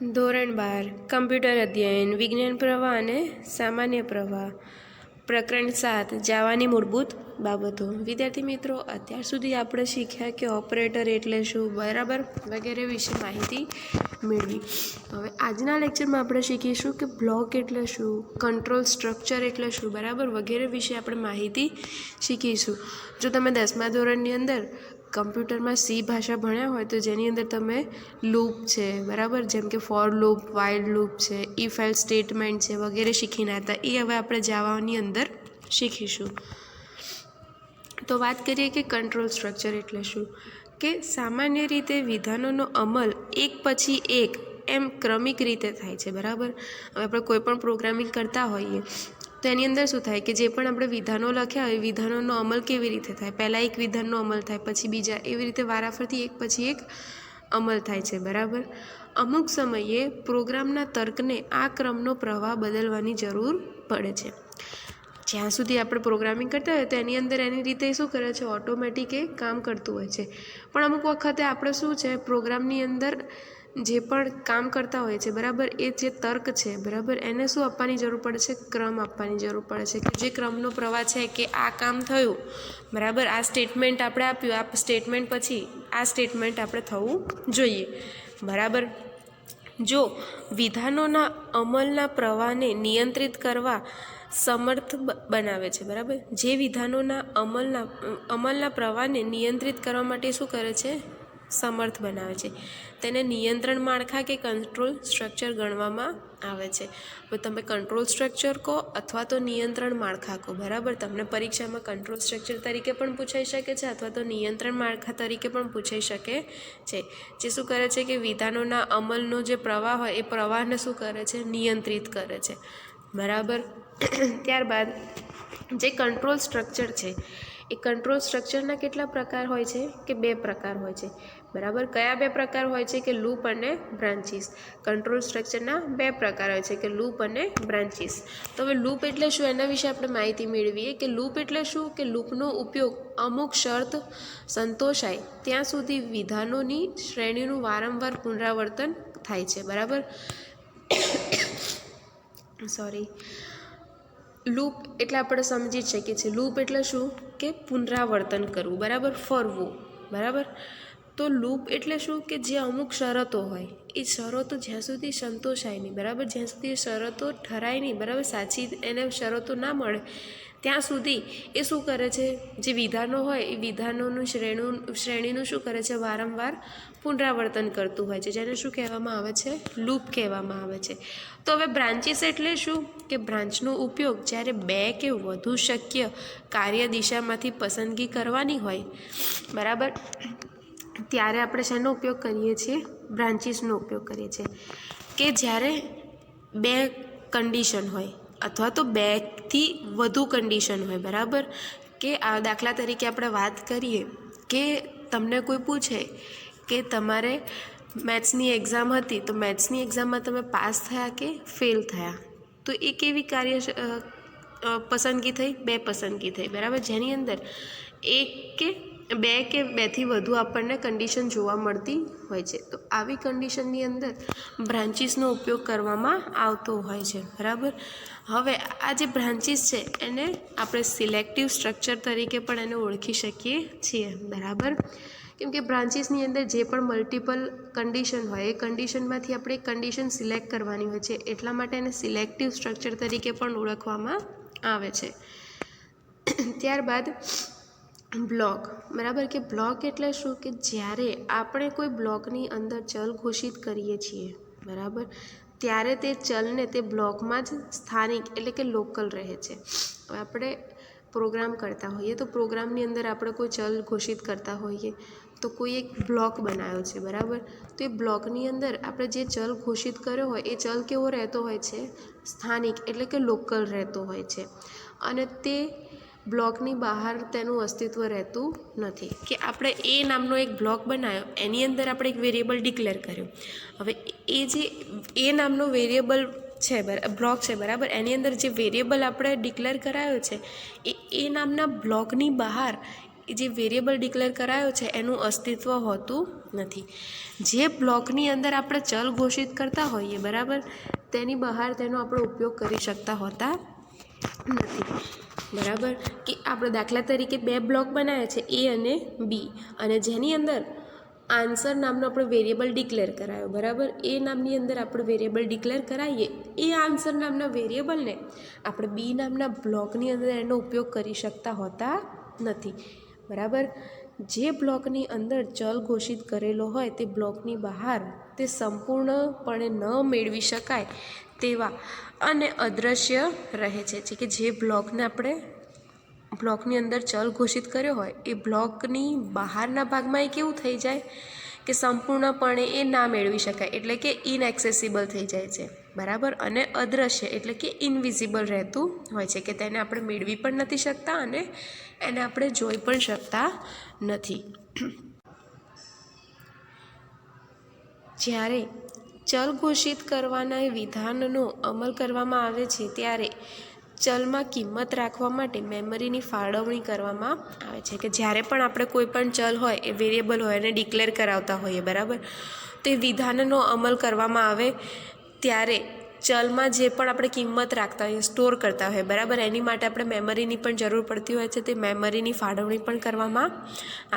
ધોરણ 12 કમ્પ્યુટર અધ્યયન વિજ્ઞાન પ્રવાહ અને સામાન્ય પ્રવાહ પ્રકરણ 7 જાવાની મૂળભૂત બાબતો। વિદ્યાર્થી મિત્રો, અત્યાર સુધી આપણે શીખ્યા કે ઓપરેટર એટલે શું, બરાબર, વગેરે વિશે માહિતી મેળવી। હવે આજના લેક્ચરમાં આપણે શીખીશું કે બ્લોક એટલે શું, કંટ્રોલ સ્ટ્રક્ચર એટલે શું, બરાબર, વગેરે વિશે આપણે માહિતી શીખીશું। જો તમે 10મા ધોરણની અંદર કમ્પ્યુટરમાં સી ભાષા ભણ્યા હોય તો જેની અંદર તમે લૂપ છે, બરાબર, જેમ કે ફોર લૂપ, વાઇલ લૂપ છે, ઇફ એલ્સ સ્ટેટમેન્ટ છે, વગેરે શીખીને હતા, એ હવે આપણે જાવાની અંદર શીખીશું। તો વાત કરીએ કે કંટ્રોલ સ્ટ્રક્ચર એટલે શું, કે સામાન્ય રીતે વિધાનોનો અમલ એક પછી એક એમ ક્રમિક રીતે થાય છે, બરાબર। હવે આપણે કોઈ પણ પ્રોગ્રામિંગ કરતા હોઈએ તો એની અંદર શું થાય કે જે પણ આપણે વિધાનો લખ્યા હોય, વિધાનોનો અમલ કેવી રીતે થાય, પહેલાં એક વિધાનનો અમલ થાય, પછી બીજા, એવી રીતે વારાફરતી એક પછી એક અમલ થાય છે, બરાબર। અમુક સમયે પ્રોગ્રામના તર્કને આ ક્રમનો પ્રવાહ બદલવાની જરૂર પડે છે। જ્યાં સુધી આપણે પ્રોગ્રામિંગ કરતા હોય તો એની અંદર એની રીતે શું કરે છે, ઓટોમેટિક એ કામ કરતું હોય છે। પણ અમુક વખતે આપણે શું છે, પ્રોગ્રામની અંદર જે પણ કામ કરતા હોય છે, બરાબર, એ જે તર્ક છે, બરાબર, એને શું આપવાની જરૂર પડે છે, ક્રમ આપવાની જરૂર પડે છે, કે જે ક્રમનો પ્રવાહ છે કે આ કામ થયું, બરાબર, આ સ્ટેટમેન્ટ આપણે આપ્યું, આ સ્ટેટમેન્ટ પછી આ સ્ટેટમેન્ટ આપણે થવું જોઈએ, બરાબર। જો વિધાનોના અમલના પ્રવાહને નિયંત્રિત કરવા સમર્થ બનાવે છે, બરાબર, જે વિધાનોના અમલના પ્રવાહને નિયંત્રિત કરવા માટે શું કરે છે, સમર્થ બનાવે છે, તેને નિયંત્રણ માળખા કે કંટ્રોલ સ્ટ્રક્ચર ગણવામાં આવે છે। હવે તમે કંટ્રોલ સ્ટ્રક્ચર કહો અથવા તો નિયંત્રણ માળખા કહો, બરાબર, તમને પરીક્ષામાં કંટ્રોલ સ્ટ્રક્ચર તરીકે પણ પૂછાઈ શકે છે અથવા તો નિયંત્રણ માળખા તરીકે પણ પૂછાઈ શકે છે, જે શું કરે છે કે વિધાનોના અમલનો જે પ્રવાહ હોય એ પ્રવાહને શું કરે છે, નિયંત્રિત કરે છે, બરાબર। ત્યારબાદ જે કંટ્રોલ સ્ટ્રક્ચર છે એ કંટ્રોલ સ્ટ્રક્ચરના કેટલા પ્રકાર હોય છે, કે 2 પ્રકાર હોય છે, બરાબર। કયા 2 પ્રકાર હોય છે, કે લૂપ અને બ્રાન્ચીસ। કંટ્રોલ સ્ટ્રક્ચરના 2 પ્રકાર હોય છે, કે લૂપ અને બ્રાન્ચીસ। તો હવે લૂપ એટલે શું એના વિશે આપણે માહિતી મેળવીએ, કે લૂપ એટલે શું, કે લૂપનો ઉપયોગ અમુક શરત સંતોષાય ત્યાં સુધી વિધાનોની શ્રેણીનું વારંવાર પુનરાવર્તન થાય છે, બરાબર। લૂપ એટલે આપણે સમજી જ શકીએ છીએ, લૂપ એટલે શું, કે પુનરાવર્તન કરવું, બરાબર, ફરવું, બરાબર। તો લૂપ એટલે શું, કે જે અમુક શરતો હોય એ શરતો જ્યાં સુધી સંતોષાય નહીં, બરાબર, જ્યાં સુધી શરતો ઠરાય નહીં, બરાબર, સાચી એને શરતો ના મળે ત્યાં સુધી એ શું કરે છે, જે વિધાનો હોય એ વિધાનોનું શ્રેણીનું શું કરે છે, વારંવાર પુનરાવર્તન કરતું હોય છે, જેને શું કહેવામાં આવે છે, લૂપ કહેવામાં આવે છે। તો હવે બ્રાન્ચીસ એટલે શું, કે બ્રાન્ચનો ઉપયોગ જ્યારે 2 કે વધુ શક્ય કાર્ય દિશામાંથી પસંદગી કરવાની હોય, બરાબર, ત્યારે આપણે શેનો ઉપયોગ કરીએ છીએ, બ્રાન્ચીસનો ઉપયોગ કરીએ છીએ, કે જ્યારે 2 કન્ડિશન હોય અથવા તો 2 થી વધુ કન્ડિશન હોય, બરાબર, કે આ દાખલા તરીકે આપણે વાત કરીએ કે તમને કોઈ પૂછે કે તમારે મેથ્સની એક્ઝામ હતી તો મેથ્સની એક્ઝામમાં તમે પાસ થયા કે ફેલ થયા, તો એ કેવી પસંદગી થઈ, 2 પસંદગી થઈ, બરાબર, જેની અંદર 1 કે 2 કે 2 થી વધુ આપણને કન્ડિશન જોવા મળતી હોય છે। તો આવી કન્ડિશનની અંદર બ્રાન્ચીસનો ઉપયોગ કરવામાં આવતો હોય છે, બરાબર। હવે આ જે બ્રાન્ચીસ છે એને આપણે સિલેક્ટિવ સ્ટ્રક્ચર તરીકે પણ એને ઓળખી શકીએ છીએ, બરાબર, કેમ કે બ્રાન્ચીસની અંદર જે પણ મલ્ટિપલ કન્ડિશન હોય એ કન્ડિશનમાંથી આપણે એક કન્ડિશન સિલેક્ટ કરવાની હોય છે, એટલા માટે એને સિલેક્ટિવ સ્ટ્રક્ચર તરીકે પણ ઓળખવામાં આવે છે। ત્યારબાદ બ્લોક, બરાબર, કે બ્લોક એટલે શું, કે જ્યારે આપણે કોઈ બ્લોકની અંદર ચલ ઘોષિત કરીએ છીએ, બરાબર, ત્યારે તે ચલને તે બ્લોકમાં જ સ્થાનિક એટલે કે લોકલ રહે છે। હવે આપણે પ્રોગ્રામ કરતા હોઈએ તો પ્રોગ્રામની અંદર આપણે કોઈ ચલ ઘોષિત કરતા હોઈએ તો કોઈ એક બ્લોક બનાવ્યો છે, બરાબર, તો એ બ્લોકની અંદર આપણે જે ચલ ઘોષિત કર્યો હોય એ ચલ કેવો રહેતો હોય છે, સ્થાનિક એટલે કે લોકલ રહેતો હોય છે, અને તે બ્લોકની બહાર તેનું અસ્તિત્વ રહેતું નથી, કે આપણે એ નામનો એક બ્લોક બનાવ્યો એની અંદર આપણે એક વેરિયેબલ ડિક્લેર કર્યો, હવે એ જે એ નામનો વેરિયેબલ છે, બ્લોક છે, બરાબર, એની અંદર જે વેરિયેબલ આપણે ડિક્લેર કરાયો છે એ નામના બ્લોકની બહાર જે વેરિયેબલ ડિક્લેર કરાયો છે એનું અસ્તિત્વ હોતું નથી. જે બ્લોકની અંદર આપણે ચલ ઘોષિત કરતા હોઈએ બરાબર, તેની બહાર તેનો આપણે ઉપયોગ કરી શકતા હોતા નથી. બરાબર, કે આપણે દાખલા તરીકે 2 બ્લોક બનાવ્યા છે એ અને બી, અને જેની અંદર આન્સર નામનો આપણે વેરિયેબલ ડિક્લેર કરાયો. બરાબર, એ નામની અંદર આપણે વેરિયેબલ ડિક્લેર કરાવીએ, એ આન્સર નામના વેરિયેબલને આપણે બી નામના બ્લોકની અંદર એનો ઉપયોગ કરી શકતા હોતા નથી. બરાબર, જે બ્લોકની અંદર ચલ ઘોષિત કરેલો હોય તે બ્લોકની બહાર તે સંપૂર્ણપણે ન મેળવી શકાય તેવા અને અદૃશ્ય રહે છે. કે જે બ્લોકને આપણે બ્લોકની અંદર ચલ ઘોષિત કર્યો હોય એ બ્લોકની બહારના ભાગમાં એ કેવું થઈ જાય કે સંપૂર્ણપણે એ ના મેળવી શકાય, એટલે કે ઇનએક્સેસિબલ થઈ જાય છે. બરાબર, અને અદૃશ્ય એટલે કે ઇનવિઝિબલ રહેતું હોય છે, કે તેને આપણે મેળવી પણ નથી શકતા અને એને આપણે જોઈ પણ શકતા નથી. જ્યારે ચલ ઘોષિત કરવાના વિધાનનો અમલ કરવામાં આવે છે ત્યારે ચલમાં કિંમત રાખવા માટે મેમરીની ફાળવણી કરવામાં આવે છે. કે જ્યારે પણ આપણે કોઈ પણ ચલ હોય એ વેરિયેબલ હોય એને ડિક્લેર કરાવતા હોઈએ બરાબર, તો એ વિધાનનો અમલ કરવામાં આવે ત્યારે ચલમાં જે પણ આપણે કિંમત રાખતા હોઈએ, સ્ટોર કરતા હોઈએ બરાબર, એની માટે આપણે મેમરીની પણ જરૂર પડતી હોય છે. તે મેમરીની ફાળવણી પણ કરવામાં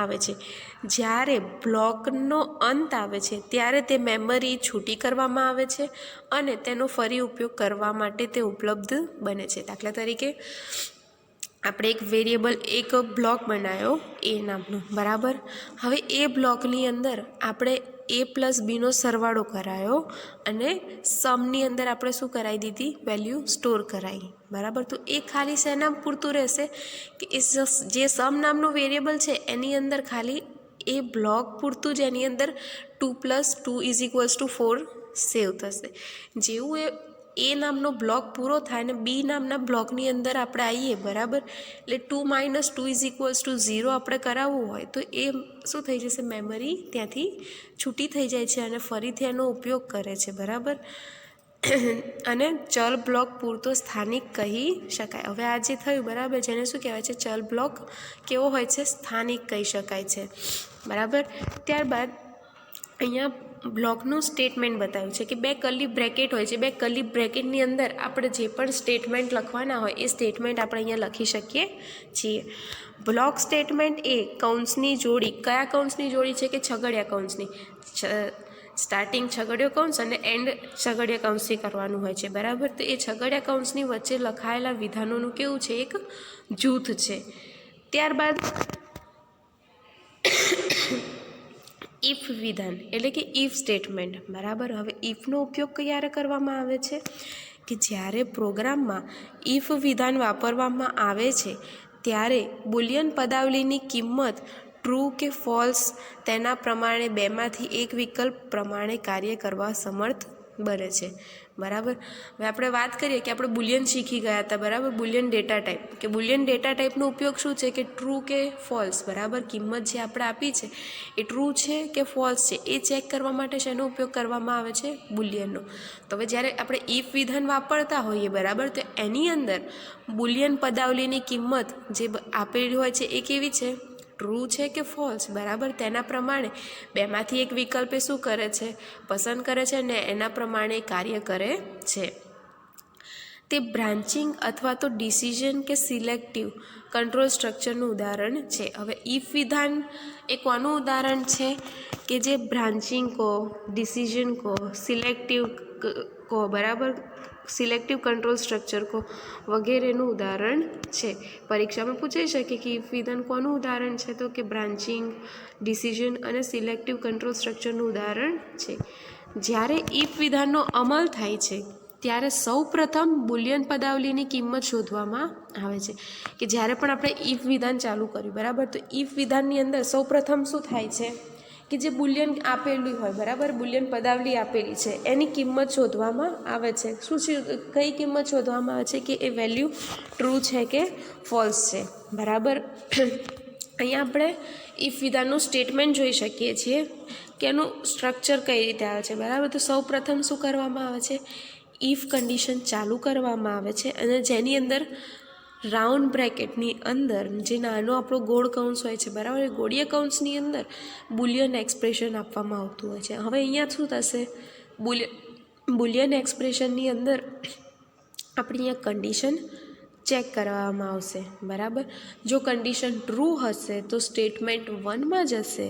આવે છે. જ્યારે બ્લોકનો અંત આવે છે ત્યારે તે મેમરી છૂટી કરવામાં આવે છે અને તેનો ફરી ઉપયોગ કરવા માટે તે ઉપલબ્ધ બને છે. દાખલા તરીકે આપણે એક વેરિયેબલ એક બ્લોક બનાવ્યો એ નામનો બરાબર, હવે એ બ્લોકની અંદર આપણે a + bનો સરવાળો કરાયો અને સમની અંદર આપણે શું કરાવી દીધી, વેલ્યુ સ્ટોર કરાવી. બરાબર, તો એ ખાલી શેના પૂરતું રહેશે કે એ જે સમ નામનું વેરિયેબલ છે એની અંદર ખાલી એ બ્લોક પૂરતું જ એની અંદર 2 + 2 = 4 સેવ થશે. જેવું એ નામનો બ્લોક પૂરો થાય ને બી નામના બ્લોકની અંદર આપણે આવીએ બરાબર, એટલે 2 - 2 = 0 આપણે કરાવવું હોય તો એ શું થઈ જશે, મેમરી ત્યાંથી છૂટી થઈ જાય છે અને ફરીથી એનો ઉપયોગ કરે છે. બરાબર, અને ચલ બ્લોક પૂરતો સ્થાનિક કહી શકાય. હવે આ જે થયું બરાબર, જેને શું કહેવાય છે, ચલ બ્લોક કેવો હોય છે, સ્થાનિક કહી શકાય છે. બરાબર, ત્યારબાદ અહીંયા બ્લોકનું સ્ટેટમેન્ટ બતાવ્યું છે કે 2 કર્લી બ્રેકેટ હોય છે. 2 કર્લી બ્રેકેટની અંદર આપણે જે પણ સ્ટેટમેન્ટ લખવાના હોય એ સ્ટેટમેન્ટ આપણે અહીંયા લખી શકીએ છીએ. બ્લોક સ્ટેટમેન્ટ એ કૌંસની જોડી, કયા કૌંસની જોડી છે કે છગડિયા કૌંસની, સ્ટાર્ટિંગ છગડિયો કૌંસ અને એન્ડ છગડિયા કૌંસથી કરવાનું હોય છે. બરાબર, તો એ છગડિયા કૌંસની વચ્ચે લખાયેલા વિધાનોનું કેવું છે, એક જૂથ છે. ત્યારબાદ ઇફ વિધાન એટલે કે ઇફ સ્ટેટમેન્ટ. બરાબર, હવે ઇફનો ઉપયોગ ક્યારે કરવામાં આવે છે કે જ્યારે પ્રોગ્રામમાં ઇફ વિધાન વાપરવામાં આવે છે ત્યારે બુલિયન પદાવલીની કિંમત ટ્રુ કે ફોલ્સ તેના પ્રમાણે બેમાંથી એક વિકલ્પ પ્રમાણે કાર્ય કરવા સમર્થ બને છે. બરાબર, હવે આપણે વાત કરીએ કે આપણે બુલિયન શીખી ગયા હતા બરાબર, બુલિયન ડેટા ટાઈપ, કે બુલિયન ડેટા ટાઈપનો ઉપયોગ શું છે કે ટ્રુ કે ફોલ્સ. બરાબર, કિંમત જે આપણે આપી છે એ ટ્રુ છે કે ફોલ્સ છે એ ચેક કરવા માટે શેનો ઉપયોગ કરવામાં આવે છે, બુલિયનનો. તો હવે જ્યારે આપણે ઇફ વિધાન વાપરતા હોઈએ બરાબર, તો એની અંદર બુલિયન પદાવલીની કિંમત જે આપેલી હોય છે એ કેવી છે, ટ્રુ છે કે ફોલ્સ. બરાબર, તેના પ્રમાણે બેમાંથી એક વિકલ્પ એ શું કરે છે, પસંદ કરે છે અને એના પ્રમાણે કાર્ય કરે છે. તે બ્રાન્ચિંગ અથવા તો ડિસિઝન કે સિલેક્ટિવ કંટ્રોલ સ્ટ્રક્ચરનું ઉદાહરણ છે. હવે ઇફ વિધાન એ કોનું ઉદાહરણ છે કે જે બ્રાન્ચિંગ કહો, ડિસિઝન કહો, સિલેક્ટિવ કહો બરાબર, સિલેક્ટિવ કંટ્રોલ સ્ટ્રક્ચર કહો વગેરેનું ઉદાહરણ છે. પરીક્ષામાં પૂછાઈ શકે કે ઇફ વિધાન કોનું ઉદાહરણ છે, તો કે બ્રાન્ચિંગ, ડિસિઝન અને સિલેક્ટિવ કંટ્રોલ સ્ટ્રક્ચરનું ઉદાહરણ છે. જ્યારે ઇફ વિધાનનો અમલ થાય છે ત્યારે સૌ પ્રથમ બુલિયન પદાવલીની કિંમત શોધવામાં આવે છે. કે જ્યારે પણ આપણે ઇફ વિધાન ચાલુ કર્યું બરાબર, તો ઇફ વિધાનની અંદર સૌ પ્રથમ શું થાય છે કે જે બુલિયન આપેલું હોય બરાબર, બુલિયન પદાવલી આપેલી છે એની કિંમત શોધવામાં આવે છે. શું છે, કઈ કિંમત શોધવામાં આવે છે કે એ વેલ્યુ ટ્રુ છે કે ફોલ્સ છે. બરાબર, અહીંયા આપણે ઇફ વિધાનનું સ્ટેટમેન્ટ જોઈ શકીએ છીએ કે એનું સ્ટ્રક્ચર કઈ રીતે આવે છે. બરાબર, તો સૌ પ્રથમ શું કરવામાં આવે છે, ઇફ કન્ડિશન ચાલુ કરવામાં આવે છે અને જેની અંદર રાઉન્ડ બ્રેકેટની અંદર જે નાનો આપણો ગોળ કૌંસ હોય છે બરાબર, એ ગોળીય કૌંસની અંદર બુલિયન એક્સપ્રેશન આપવામાં આવતું હોય છે. હવે અહીંયા શું થશે, બુલિયન એક્સપ્રેશનની અંદર આપણે અહીંયા કન્ડિશન ચેક કરવામાં આવશે બરાબર. જો કન્ડિશન ટ્રુ હશે તો સ્ટેટમેન્ટ 1માં જશે,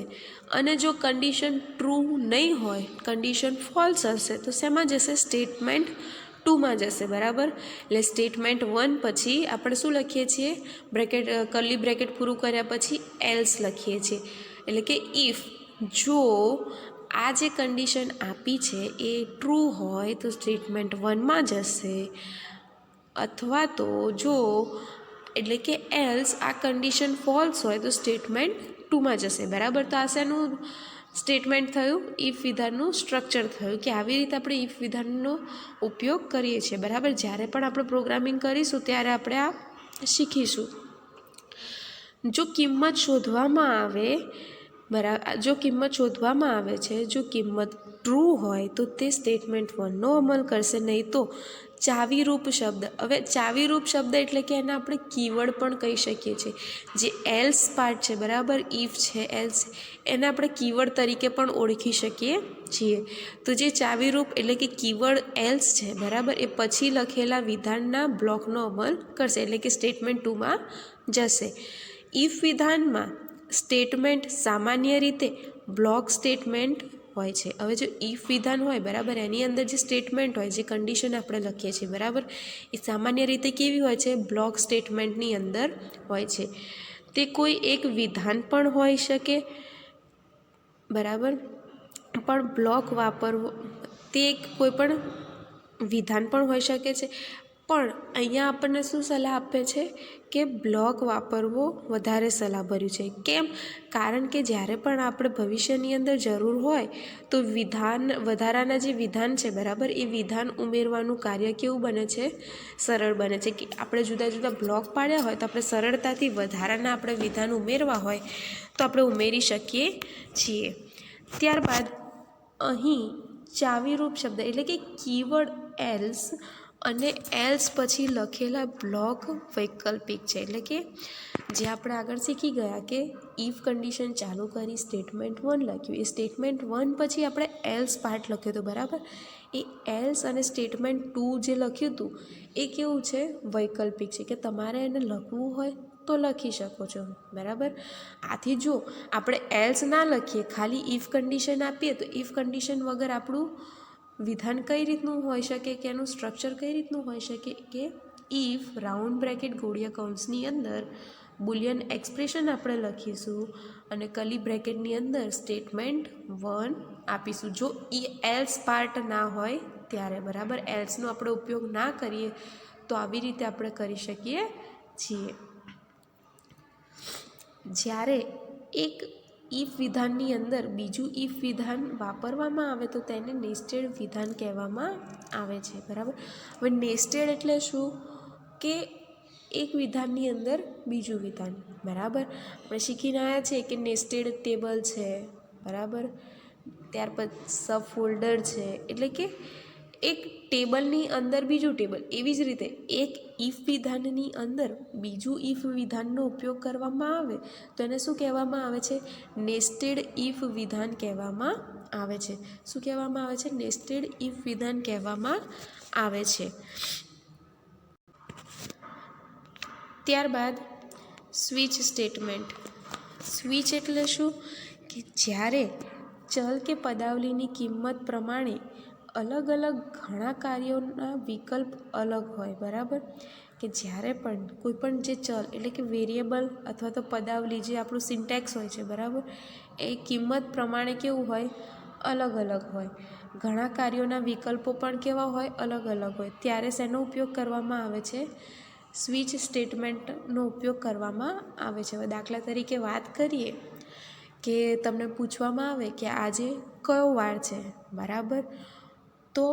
અને જો કન્ડિશન ટ્રુ નહીં હોય, કન્ડિશન ફોલ્સ હશે તો શેમાં જશે, સ્ટેટમેન્ટ 2માં જશે બરાબર. એટલે સ્ટેટમેન્ટ 1 પછી આપણે શું લખીએ છીએ, બ્રેકેટ કર્લી બ્રેકેટ પૂરું કર્યા પછી એલ્સ લખીએ છીએ. એટલે કે ઇફ જો આ જે કન્ડિશન આપી છે એ ટ્રુ હોય તો સ્ટેટમેન્ટ 1માં જશે, અથવા તો જો એટલે કે એલ્સ આ કન્ડિશન ફોલ્સ હોય તો સ્ટેટમેન્ટ 2માં જશે બરાબર. તો આ શેનું સ્ટેટમેન્ટ થયું, ઇફ વિધાનનું સ્ટ્રક્ચર થયું કે આવી રીતે આપણે ઇફ વિધાનનો ઉપયોગ કરીએ છીએ બરાબર. જ્યારે પણ આપણે પ્રોગ્રામિંગ કરીશું ત્યારે આપણે આ શીખીશું. જો કિંમત શોધવામાં આવે જો કિંમત શોધવામાં આવે છે, જો કિંમત ટ્રુ હોય તો તે સ્ટેટમેન્ટ 1નો અમલ કરશે, નહીં તો ચાવીરૂપ શબ્દ. હવે ચાવીરૂપ શબ્દ એટલે કે એને આપણે કીવર્ડ પણ કહી શકીએ છીએ. જે એલ્સ પાર્ટ છે બરાબર, ઇફ છે, એલ્સ, એને આપણે કીવર્ડ તરીકે પણ ઓળખી શકીએ છીએ. તો જે ચાવીરૂપ એટલે કે કીવર્ડ એલ્સ છે બરાબર, એ પછી લખેલા વિધાનના બ્લોકનો અમલ કરશે, એટલે કે સ્ટેટમેન્ટ 2માં જશે. ઇફ વિધાનમાં સ્ટેટમેન્ટ સામાન્ય રીતે બ્લોક સ્ટેટમેન્ટ હોય છે. હવે જો ઇફ વિધાન હોય બરાબર, એની અંદર જે સ્ટેટમેન્ટ હોય, જે કન્ડિશન આપણે લખીએ છીએ બરાબર, એ સામાન્ય રીતે કેવી હોય છે, બ્લોક સ્ટેટમેન્ટની અંદર હોય છે. તે કોઈ એક વિધાન પણ હોઈ શકે બરાબર, પણ બ્લોક વાપરવો, તે કોઈ પણ વિધાન પણ હોઈ શકે છે, પણ અહીંયા આપણને શું સલાહ આપે છે કે બ્લોક વાપરવો વધારે સલાહભર્યું છે. કેમ? કારણ કે જ્યારે પણ આપણે ભવિષ્યની અંદર જરૂર હોય તો વધારાના જે વિધાન છે બરાબર, એ વિધાન ઉમેરવાનું કાર્ય કેવું બને છે, સરળ બને છે. કે આપણે જુદા જુદા બ્લોક પાડ્યા હોય તો આપણે સરળતાથી વધારાના આપણે વિધાન ઉમેરવા હોય તો આપણે ઉમેરી શકીએ છીએ. ત્યારબાદ અહીં ચાવીરૂપ શબ્દ એટલે કે કીવર્ડ એલ્સ અને એલ્સ પછી લખેલા બ્લોક વૈકલ્પિક છે. એટલે કે જે આપણે આગળ શીખી ગયા કે ઇફ કન્ડિશન ચાલુ કરી સ્ટેટમેન્ટ 1 લખ્યું, એ સ્ટેટમેન્ટ 1 પછી આપણે એલ્સ પાર્ટ લખ્યો હતો બરાબર. એ એલ્સ અને સ્ટેટમેન્ટ 2 જે લખ્યું હતું એ કેવું છે, વૈકલ્પિક છે, કે તમારે એને લખવું હોય તો લખી શકો છો બરાબર. આથી જો આપણે એલ્સ ના લખીએ, ખાલી ઇફ કન્ડિશન આપીએ, તો ઇફ કન્ડિશન વગર આપણું વિધાન કઈ રીતનું હોઈ શકે, કે એનું સ્ટ્રક્ચર કઈ રીતનું હોઈ શકે, કે ઇફ રાઉન્ડ બ્રેકેટ ગોળીય કૌંસની અંદર બુલિયન એક્સપ્રેશન આપણે લખીશું અને કર્લી બ્રેકેટની અંદર સ્ટેટમેન્ટ 1 આપીશું. જો એ એલ્સ પાર્ટ ના હોય ત્યારે બરાબર, એલ્સનો આપણે ઉપયોગ ના કરીએ તો આવી રીતે આપણે કરી શકીએ છીએ. જ્યારે એક ઇફ વિધાનની અંદર બીજું ઇફ વિધાન વાપરવામાં આવે તો તેને નેસ્ટેડ વિધાન કહેવામાં આવે છે બરાબર. હવે નેસ્ટેડ એટલે શું, કે એક વિધાનની અંદર બીજું વિધાન બરાબર. આપણે શીખીને આવ્યા છે કે નેસ્ટેડ ટેબલ છે બરાબર, ત્યાર પછી સબ ફોલ્ડર છે, એટલે કે એક ટેબલની અંદર બીજું ટેબલ. એવી જ રીતે એક ઇફ વિધાનની અંદર બીજું ઇફ વિધાનનો ઉપયોગ કરવામાં આવે તો એને શું કહેવામાં આવે છે, નેસ્ટેડ ઇફ વિધાન કહેવામાં આવે છે. શું કહેવામાં આવે છે, નેસ્ટેડ ઇફ વિધાન કહેવામાં આવે છે. ત્યારબાદ સ્વિચ સ્ટેટમેન્ટ. સ્વિચ એટલે શું, કે જ્યારે ચલ કે પદાવલીની કિંમત પ્રમાણે અલગ અલગ ઘણા કાર્યોના વિકલ્પ અલગ હોય બરાબર. કે જ્યારે પણ કોઈ પણ જે ચલ એટલે કે વેરિયેબલ અથવા તો પદાવલી, જે આપણું સિન્ટેક્સ હોય છે બરાબર, એ કિંમત પ્રમાણે કેવું હોય, અલગ અલગ હોય. ઘણા કાર્યોના વિકલ્પો પણ કેવા હોય, અલગ અલગ હોય. ત્યારે શેનો ઉપયોગ કરવામાં આવે છે, સ્વિચ સ્ટેટમેન્ટનો ઉપયોગ કરવામાં આવે છે. હવે દાખલા તરીકે વાત કરીએ કે તમને પૂછવામાં આવે કે આજે કયો વાર છે બરાબર, તો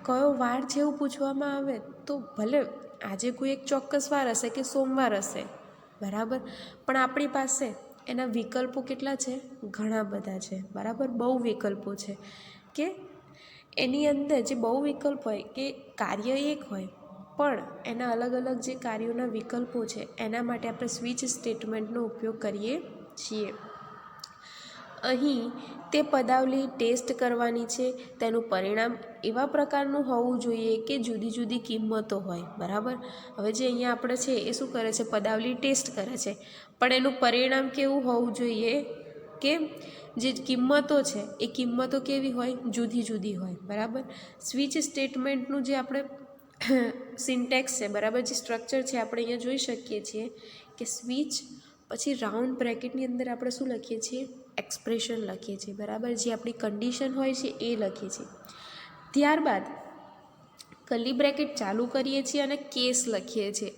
કયો વાર છે એવું પૂછવામાં આવે તો ભલે આજે કોઈ એક ચોક્કસ વાર હશે કે સોમવાર હશે બરાબર, પણ આપણી પાસે એના વિકલ્પો કેટલા છે, ઘણા બધા છે બરાબર. બહુ વિકલ્પો છે કે એની અંદર જે બહુ વિકલ્પ હોય કે કાર્ય એક હોય પણ એના અલગ અલગ જે કાર્યોના વિકલ્પો છે એના માટે આપણે સ્વિચ સ્ટેટમેન્ટનો ઉપયોગ કરીએ છીએ. અહીં તે પદાવલી ટેસ્ટ કરવાની છે, તેનું પરિણામ એવા પ્રકારનું હોવું જોઈએ કે જુદી જુદી કિંમતો હોય. બરાબર. હવે જે અહીંયા આપણે છે એ શું કરે છે, પદાવલી ટેસ્ટ કરે છે, પણ એનું પરિણામ કેવું હોવું જોઈએ કે જે કિંમતો છે એ કિંમતો કેવી હોય, જુદી જુદી હોય. બરાબર. સ્વિચ સ્ટેટમેન્ટનું જે આપણે સિન્ટેક્સ છે, બરાબર, જે સ્ટ્રક્ચર છે આપણે અહીંયા જોઈ શકીએ છીએ કે સ્વિચ પછી રાઉન્ડ બ્રેકેટની અંદર આપણે શું લખીએ છીએ, એક્સપ્રેશન લખીએ છીએ. બરાબર. જે આપણી કન્ડિશન હોય છે એ લખીએ છીએ. ત્યારબાદ કર્લી બ્રેકેટ ચાલુ કરીએ છીએ અને કેસ લખીએ છીએ.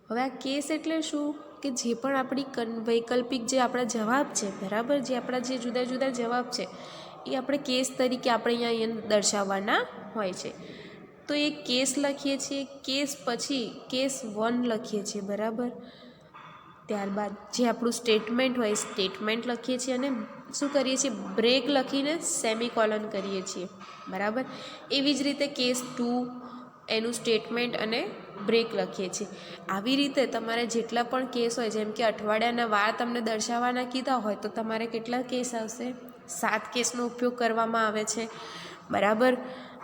હવે આ કેસ એટલે શું કે જે પણ આપણી વૈકલ્પિક જે આપણા જવાબ છે, બરાબર, જે આપણા જે જુદા જુદા જવાબ છે એ આપણે કેસ તરીકે આપણે અહીંયા દર્શાવવાના હોય છે. તો એ કેસ લખીએ છીએ. કેસ પછી કેસ 1 લખીએ છીએ. બરાબર. ત્યારબાદ જે આપણું સ્ટેટમેન્ટ હોય સ્ટેટમેન્ટ લખીએ છીએ અને શું કરીએ છીએ, બ્રેક લખીને સેમિકોલન કરીએ છીએ. બરાબર. એવી જ રીતે કેસ 2 એનું સ્ટેટમેન્ટ અને બ્રેક લખીએ છીએ. આવી રીતે તમારે જેટલા પણ કેસ હોય, જેમ કે અઠવાડિયાના વાર તમને દર્શાવવાના કીધા હોય તો તમારે કેટલા કેસ આવશે, 7 કેસનો ઉપયોગ કરવામાં આવે છે. બરાબર.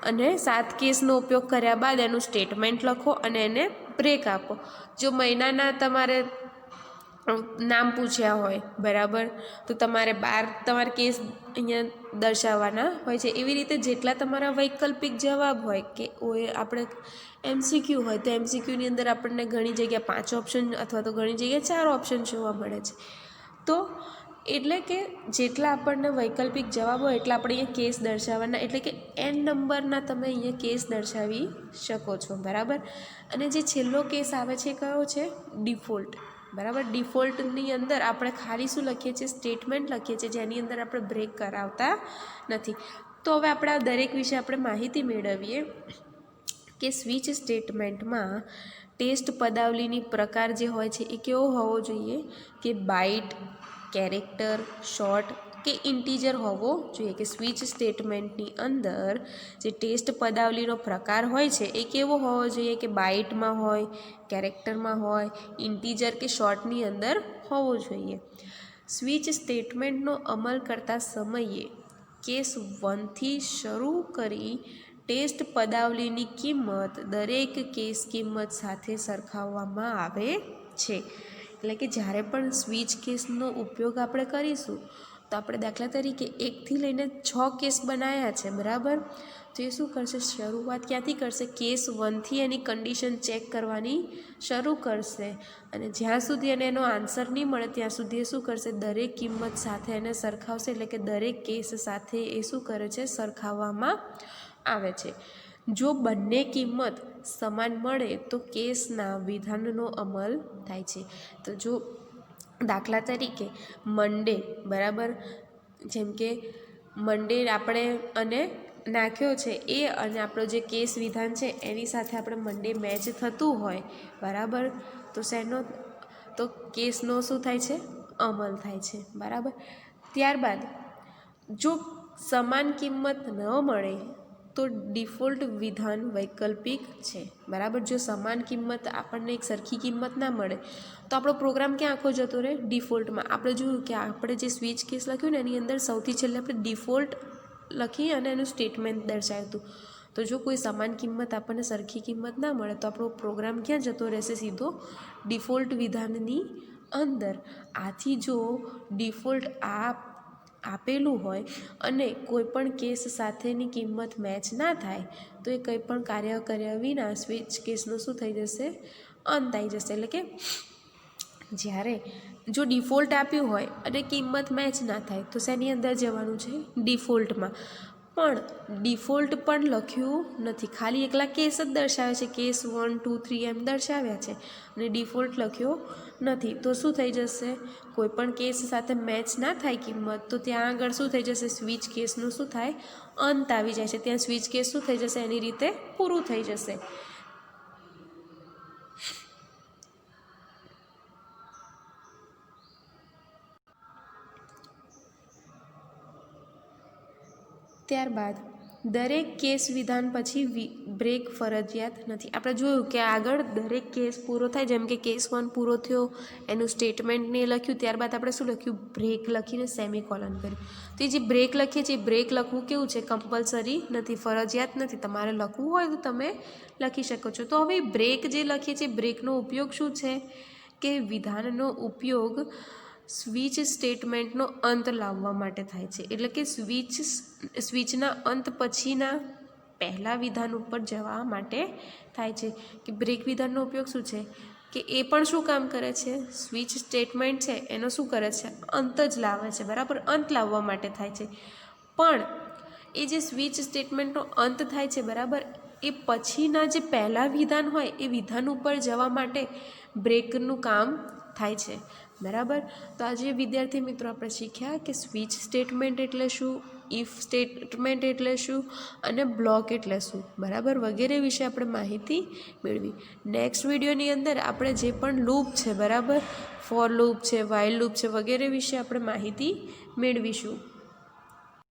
અને 7 કેસનો ઉપયોગ કર્યા બાદ એનું સ્ટેટમેન્ટ લખો અને એને બ્રેક આપો. જો મહિનાના તમારે નામ પૂછ્યા હોય, બરાબર, તો તમારે 12 તમારે કેસ અહીંયા દર્શાવવાના હોય છે. એવી રીતે જેટલા તમારા વૈકલ્પિક જવાબ હોય કે આપણે MCQ હોય તો MCQની અંદર આપણને ઘણી જગ્યાએ 5 ઓપ્શન અથવા તો ઘણી જગ્યાએ 4 ઓપ્શન જોવા મળે છે. તો એટલે કે જેટલા આપણને વૈકલ્પિક જવાબ હોય એટલા આપણે અહીંયા કેસ દર્શાવવાના, એટલે કે n નંબરના તમે અહીંયા કેસ દર્શાવી શકો છો. બરાબર. અને જે છેલ્લો કેસ આવે છે કયો છે, ડિફોલ્ટ. બરાબર. ડિફોલ્ટની અંદર આપણે ખાલી શું લખીએ છીએ, સ્ટેટમેન્ટ લખીએ છીએ, જેની અંદર આપણે બ્રેક કરાવતા નથી. તો હવે આપણે આ દરેક વિશે આપણે માહિતી મેળવીએ કે સ્વિચ સ્ટેટમેન્ટમાં ટેસ્ટ પદાવલીની પ્રકાર જે હોય છે એ કેવો હોવો જોઈએ કે બાઇટ, કેરેક્ટર, શોર્ટ કે ઇન્ટીજર હોવો જોઈએ. કે સ્વિચ સ્ટેટમેન્ટની અંદર જે ટેસ્ટ પદાવલીનો પ્રકાર હોય છે એ કેવો હોવો જોઈએ કે બાઇટમાં હોય, કેરેક્ટરમાં હોય, ઇન્ટીજર કે શોર્ટની અંદર હોવો જોઈએ. સ્વિચ સ્ટેટમેન્ટનો અમલ કરતા સમયે કેસ 1 થી શરૂ કરી ટેસ્ટ પદાવલીની કિંમત દરેક કેસ કિંમત સાથે સરખાવવામાં આવે છે. એટલે કે જ્યારે પણ સ્વિચ કેસનો ઉપયોગ આપણે કરીશું તો આપણે દાખલા તરીકે 1 થી લઈને 6 કેસ બનાવ્યા છે. બરાબર. તો એ શું કરશે, શરૂઆત ક્યાંથી કરશે, કેસ 1 થી એની કન્ડિશન ચેક કરવાની શરૂ કરશે અને જ્યાં સુધી એને એનો આન્સર નહીં મળે ત્યાં સુધી એ શું કરશે, દરેક કિંમત સાથે એને સરખાવશે. એટલે કે દરેક કેસ સાથે એ શું કરે છે, સરખાવવામાં આવે છે. જો બંને કિંમત સમાન મળે તો કેસના વિધાનનો અમલ થાય છે. તો જો દાખલા તરીકે મંડે, બરાબર, જેમ કે મંડે આપણે અને નાખ્યો છે એ અને આપણો જે કેસ વિધાન છે એની સાથે આપણે મંડે મેચ થતું હોય, બરાબર, તો શેનો, તો કેસનો શું થાય છે, અમલ થાય છે. બરાબર. ત્યારબાદ જો સમાન કિંમત ન મળે તો ડિફોલ્ટ વિધાન વૈકલ્પિક છે. બરાબર. જો સમાન કિંમત આપણને એક સરખી કિંમત ના મળે તો આપણો પ્રોગ્રામ ક્યાં આખો જતો રહે, ડિફોલ્ટમાં. આપણે જોયું કે આપણે જે સ્વિચ કેસ લખ્યું ને એની અંદર સૌથી છેલ્લે આપણે ડિફોલ્ટ લખી અને એનું સ્ટેટમેન્ટ દર્શાવ્યું હતું. તો જો કોઈ સમાન કિંમત આપણને સરખી કિંમત ના મળે તો આપણો પ્રોગ્રામ ક્યાં જતો રહેશે, સીધો ડિફોલ્ટ વિધાનની અંદર. આથી જો ડિફોલ્ટ આપેલું હોય અને કોઈ પણ કેસ સાથેની કિંમત મેચ ના થાય તો એ કંઈ પણ કાર્ય કર્યા વિના સ્વિચ કેસનો શું થઈ જશે, અંત આવી જશે. એટલે કે જ્યારે જો ડિફોલ્ટ આપ્યું હોય અને કિંમત મેચ ના થાય તો શેની અંદર જવાનું છે, ડિફોલ્ટમાં. પણ ડિફોલ્ટ પણ લખ્યું નથી, ખાલી એકલા કેસ જ દર્શાવે છે, કેસ 1, 2, 3 એમ દર્શાવ્યા છે અને ડિફોલ્ટ લખ્યો નથી. તો શું થઈ જશે, કોઈ પણ કેસ સાથે મેચ ના થાય કિંમત તો ત્યાં આગળ શું થઈ જશે, સ્વિચ કેસનું શું થાય, અંત આવી જાય છે. ત્યાં સ્વિચ કેસ શું થઈ જશે, એની રીતે પૂરું થઈ જશે. ત્યારબાદ દરેક કેસ વિધાન પછી બ્રેક ફરજિયાત નથી. આપણે જોયું કે આગળ દરેક કેસ પૂરો થાય, જેમ કે કેસ 1 પૂરો થયો, એનું સ્ટેટમેન્ટને લખ્યું, ત્યારબાદ આપણે શું લખ્યું, બ્રેક લખીને સેમિકોલન કર્યું. તો એ જે બ્રેક લખીએ છીએ, બ્રેક લખવું કેવું છે, કમ્પલસરી નથી, ફરજિયાત નથી. તમારે લખવું હોય તો તમે લખી શકો છો. તો હવે બ્રેક જે લખીએ છીએ, બ્રેકનો ઉપયોગ શું છે કે વિધાનનો ઉપયોગ સ્વિચ સ્ટેટમેન્ટનો અંત લાવવા માટે થાય છે. એટલે કે સ્વિચના અંત પછીના પહેલા વિધાન ઉપર જવા માટે થાય છે. કે બ્રેક વિધાનનો ઉપયોગ શું છે કે એ પણ શું કામ કરે છે, સ્વિચ સ્ટેટમેન્ટ છે એનો શું કરે છે, અંત જ લાવે છે, બરાબર, અંત લાવવા માટે થાય છે. પણ એ જે સ્વિચ સ્ટેટમેન્ટનો અંત થાય છે, બરાબર, એ પછીના જે પહેલા વિધાન હોય એ વિધાન ઉપર જવા માટે બ્રેકનું કામ થાય છે, બરાબર. તો આજે વિદ્યાર્થી મિત્રો આપણે શીખ્યા કે સ્વિચ સ્ટેટમેન્ટ એટલે શું, ઇફ સ્ટેટમેન્ટ એટલે શું અને બ્લોક એટલે શું, બરાબર, વગેરે વિશે આપણે માહિતી મેળવી. નેક્સ્ટ વિડીયોની અંદર આપણે જે પણ લૂપ છે, બરાબર, ફોર લૂપ છે, વાઇલ લૂપ છે, વગેરે વિશે આપણે માહિતી મેળવીશું.